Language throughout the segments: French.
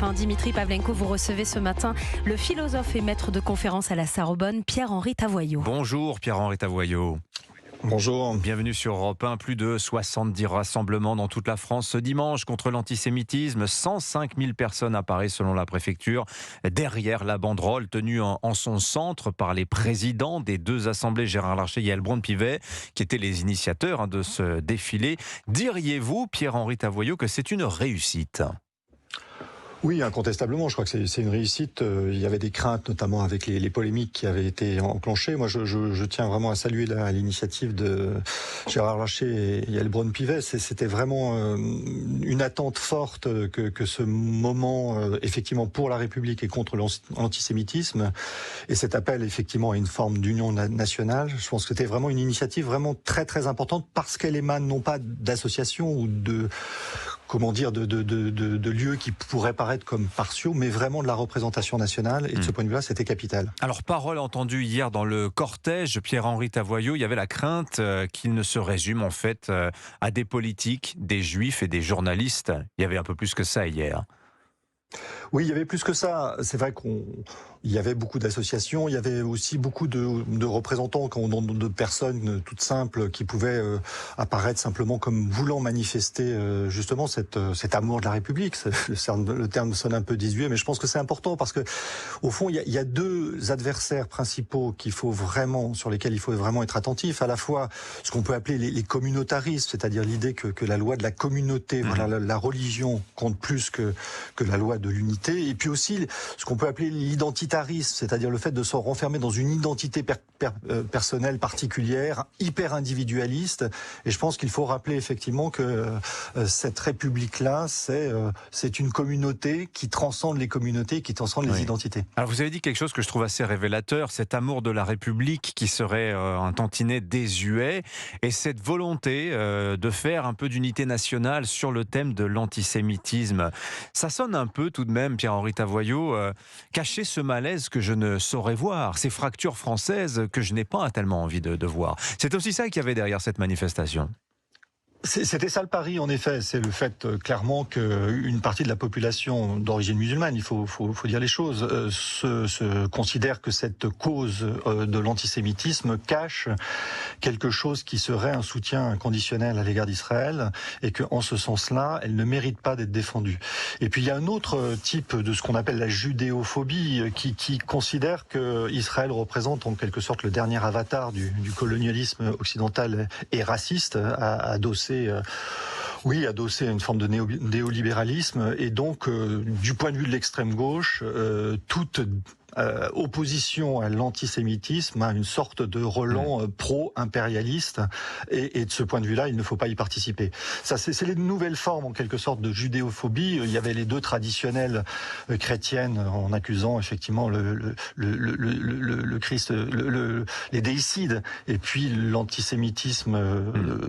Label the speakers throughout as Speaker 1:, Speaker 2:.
Speaker 1: Europe 1. Dimitri Pavlenko, vous recevez ce matin le philosophe et maître de conférence à la Sorbonne, Pierre-Henri Tavoyot.
Speaker 2: Bonjour Pierre-Henri Tavoyot.
Speaker 3: Bonjour.
Speaker 2: Bienvenue sur Europe 1. Plus de 70 rassemblements dans toute la France ce dimanche contre l'antisémitisme. 105 000 personnes apparaissent selon la préfecture. Derrière la banderole tenue en son centre par les présidents des deux assemblées, Gérard Larcher et Yael Braun-Pivet, qui étaient les initiateurs de ce défilé. Diriez-vous, Pierre-Henri Tavoyot, que c'est une réussite ?
Speaker 3: Oui, incontestablement, je crois que c'est une réussite. Il y avait des craintes, notamment avec les polémiques qui avaient été enclenchées. Moi, je tiens vraiment à saluer l'initiative de Gérard Larcher et Yael Braun-Pivet. C'était vraiment une attente forte que ce moment, effectivement, pour la République et contre l'antisémitisme, et cet appel, effectivement, à une forme d'union nationale. Je pense que c'était vraiment une initiative vraiment très, très importante parce qu'elle émane non pas d'associations ou de lieux qui pourraient paraître comme partiaux, mais vraiment de la représentation nationale. Et de ce point de vue-là, c'était capital.
Speaker 2: Alors, parole entendue hier dans le cortège, Pierre-Henri Tavoyot, il y avait la crainte qu'il ne se résume en fait à des politiques, des juifs et des journalistes. Il y avait un peu plus que ça hier.
Speaker 3: Oui, il y avait plus que ça. C'est vrai qu'il y avait beaucoup d'associations, il y avait aussi beaucoup de représentants, de personnes toutes simples qui pouvaient apparaître simplement comme voulant manifester justement cet amour de la République. Le terme sonne un peu désuet, mais je pense que c'est important parce que au fond, il y a deux adversaires principaux sur lesquels il faut vraiment être attentif. À la fois ce qu'on peut appeler les communautaristes, c'est-à-dire l'idée que la loi de la communauté, voilà, la religion compte plus que la loi de l'unité. Et puis aussi ce qu'on peut appeler l'identitarisme, c'est-à-dire le fait de se renfermer dans une identité personnelle particulière, hyper individualiste. Et je pense qu'il faut rappeler effectivement que cette République-là, c'est une communauté qui transcende les communautés, qui transcende les identités.
Speaker 2: Alors vous avez dit quelque chose que je trouve assez révélateur, cet amour de la République qui serait un tantinet désuet, et cette volonté de faire un peu d'unité nationale sur le thème de l'antisémitisme. Ça sonne un peu tout de même, Pierre-Henri Tavoyot, cacher ce malaise que je ne saurais voir, ces fractures françaises que je n'ai pas tellement envie de voir. C'est aussi ça qu'il y avait derrière cette manifestation.
Speaker 3: C'était ça le pari, en effet. C'est le fait clairement qu'une partie de la population d'origine musulmane, il faut dire les choses, se considère que cette cause de l'antisémitisme cache quelque chose qui serait un soutien inconditionnel à l'égard d'Israël, et qu'en ce sens-là, elle ne mérite pas d'être défendue. Et puis il y a un autre type de ce qu'on appelle la judéophobie qui considère que Israël représente en quelque sorte le dernier avatar du colonialisme occidental et raciste, adossé à une forme de néolibéralisme, et donc du point de vue de l'extrême gauche, toute opposition à l'antisémitisme, à une sorte de relent pro-impérialiste, et de ce point de vue-là, il ne faut pas y participer. Ça, c'est les nouvelles formes, en quelque sorte, de judéophobie. Il y avait les deux traditionnelles chrétiennes, en accusant effectivement le Christ, les déicides, et puis l'antisémitisme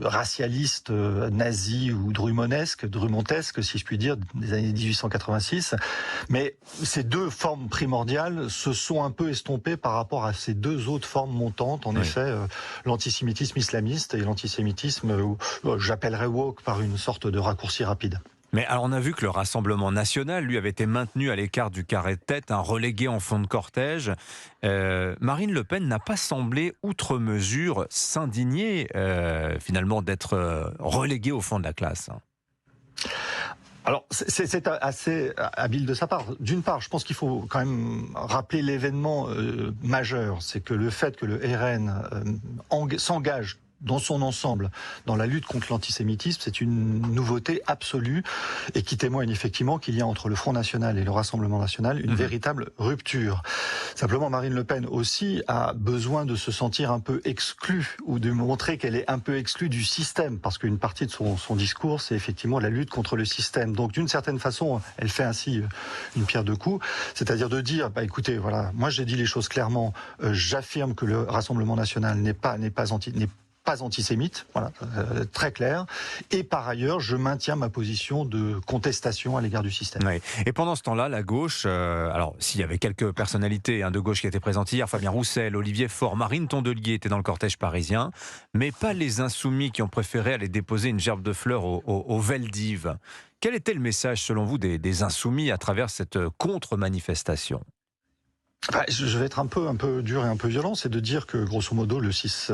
Speaker 3: racialiste, nazi ou drumontesque, si je puis dire, des années 1886. Mais ces deux formes primordiales se sont un peu estompées par rapport à ces deux autres formes montantes. En effet, l'antisémitisme islamiste et l'antisémitisme, j'appellerais woke par une sorte de raccourci rapide.
Speaker 2: Mais alors on a vu que le Rassemblement national, lui, avait été maintenu à l'écart du carré de tête, relégué en fond de cortège. Marine Le Pen n'a pas semblé, outre mesure, s'indigner finalement d'être reléguée au fond de la classe.
Speaker 3: Alors, c'est assez habile de sa part. D'une part, je pense qu'il faut quand même rappeler l'événement majeur. C'est que le fait que le RN s'engage dans son ensemble, dans la lutte contre l'antisémitisme, c'est une nouveauté absolue et qui témoigne effectivement qu'il y a entre le Front National et le Rassemblement National une véritable rupture. Simplement, Marine Le Pen aussi a besoin de se sentir un peu exclue ou de montrer qu'elle est un peu exclue du système, parce qu'une partie de son discours, c'est effectivement la lutte contre le système. Donc, d'une certaine façon, elle fait ainsi une pierre deux coups, c'est-à-dire de dire, écoutez, voilà, moi j'ai dit les choses clairement, j'affirme que le Rassemblement National n'est pas pas antisémite, voilà, très clair. Et par ailleurs, je maintiens ma position de contestation à l'égard du système.
Speaker 2: Oui. Et pendant ce temps-là, la gauche, alors s'il y avait quelques personnalités de gauche qui étaient présentes hier, Fabien Roussel, Olivier Faure, Marine Tondelier étaient dans le cortège parisien, mais pas les insoumis qui ont préféré aller déposer une gerbe de fleurs au Veldiv. Quel était le message, selon vous, des insoumis à travers cette contre-manifestation ?
Speaker 3: Je vais être un peu dur et un peu violent, c'est de dire que grosso modo le 6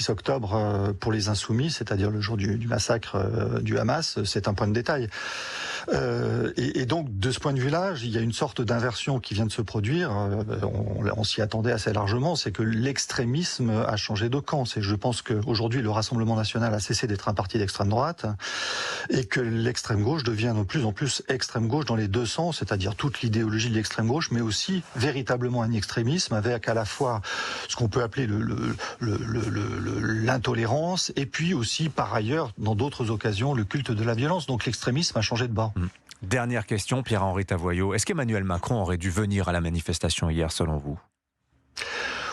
Speaker 3: octobre pour les insoumis, c'est-à-dire le jour du massacre du Hamas, c'est un point de détail. Et donc de ce point de vue-là, il y a une sorte d'inversion qui vient de se produire. On s'y attendait assez largement, c'est que l'extrémisme a changé de camp. Je pense qu'aujourd'hui le Rassemblement national a cessé d'être un parti d'extrême droite et que l'extrême gauche devient de plus en plus extrême gauche dans les deux sens, c'est-à-dire toute l'idéologie de l'extrême gauche, mais aussi véritablement un extrémisme avec à la fois ce qu'on peut appeler l'intolérance et puis aussi par ailleurs dans d'autres occasions le culte de la violence. Donc l'extrémisme a changé de bord.
Speaker 2: Dernière question, Pierre-Henri Tavoyot. Est-ce qu'Emmanuel Macron aurait dû venir à la manifestation hier, selon vous ?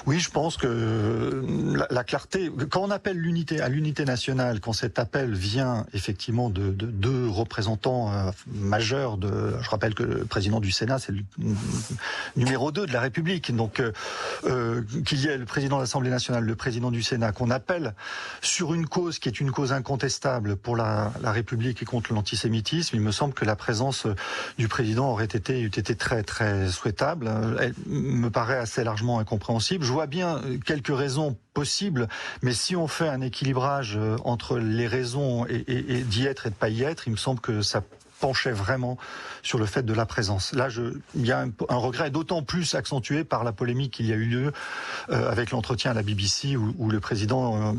Speaker 3: Oui, je pense que la clarté, quand on appelle à l'unité nationale, quand cet appel vient effectivement de deux représentants majeurs, je rappelle que le président du Sénat, c'est le numéro 2 de la République, donc qu'il y ait le président de l'Assemblée nationale, le président du Sénat, qu'on appelle sur une cause qui est une cause incontestable pour la République et contre l'antisémitisme, il me semble que la présence du président aurait été très très souhaitable. Elle me paraît assez largement incompréhensible. Je vois bien quelques raisons possibles, mais si on fait un équilibrage entre les raisons et d'y être et de ne pas y être, il me semble que ça penchait vraiment sur le fait de la présence. Là, il y a un regret d'autant plus accentué par la polémique qu'il y a eu lieu avec l'entretien à la BBC où le président,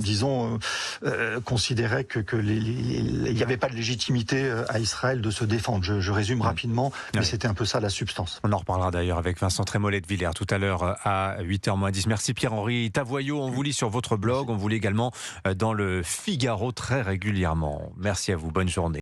Speaker 3: considérait qu'il n'y avait pas de légitimité à Israël de se défendre. Je résume rapidement, mais c'était un peu ça la substance.
Speaker 2: On en reparlera d'ailleurs avec Vincent Trémollet de Villers tout à l'heure à 8h-10. Merci Pierre-Henri Tavoyot. On vous lit sur votre blog, on vous lit également dans le Figaro très régulièrement. Merci à vous, bonne journée.